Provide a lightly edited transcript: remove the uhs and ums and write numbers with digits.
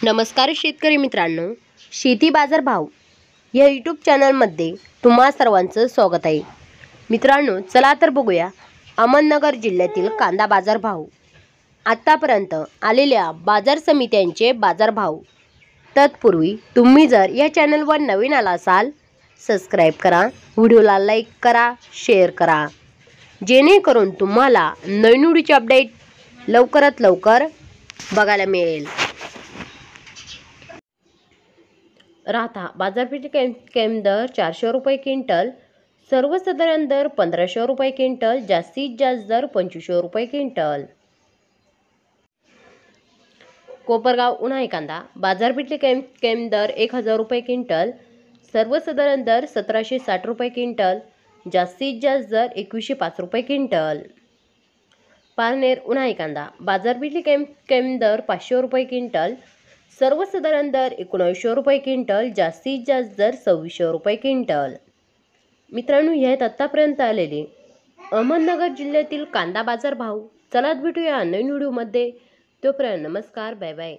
नमस्कार शेतकरी मित्रांनो, शेती बाजार भाव या यूट्यूब चॅनलमध्ये तुम्हा सर्वांचं स्वागत आहे। मित्रांनो, चला तर बघूया अहमदनगर जिल्ह्यातील कांदा बाजार भाव, आतापर्यंत आलेल्या बाजार समित्यांचे बाजार भाव। तत्पूर्वी तुम्ही जर या चॅनलवर नवीन आला असाल, सबस्क्राइब करा, व्हिडिओला लाईक करा, शेअर करा, जेणेकरून तुम्हाला नवीन व्हिडिओचे अपडेट लवकरात लवकर बघायला मिळेल। राहता बाजारपेठ कैम दर 400 रुपये क्विंटल, सर्वसाधारण दर 1500 रुपये क्विंटल, जास्तीत जास्त दर 2500 रुपये क्विंटल। कोपरगाव उन्हाळी कांदा बाजारपेठ कैम दर 1000 रुपये क्विंटल, सर्वसाधारण दर 1760 रुपये क्विंटल, जास्तीत जास्त दर 2105 रुपये क्विंटल। पारनेर उन्हाळी कांदा बाजारपेठ कैम दर 500 रुपये क्विंटल, सर्वसाधारण दर 1900 रुपये क्विंटल, जास्तीत जास्त दर 2600 रुपये क्विंटल। मित्रांनो, हे आहेत आत्तापर्यंत आलेले अहमदनगर जिल्ह्यातील कांदा बाजार भाव। चला भेटूया नवीन व्हिडिओमध्ये, तोपर्यंत नमस्कार, बाय बाय।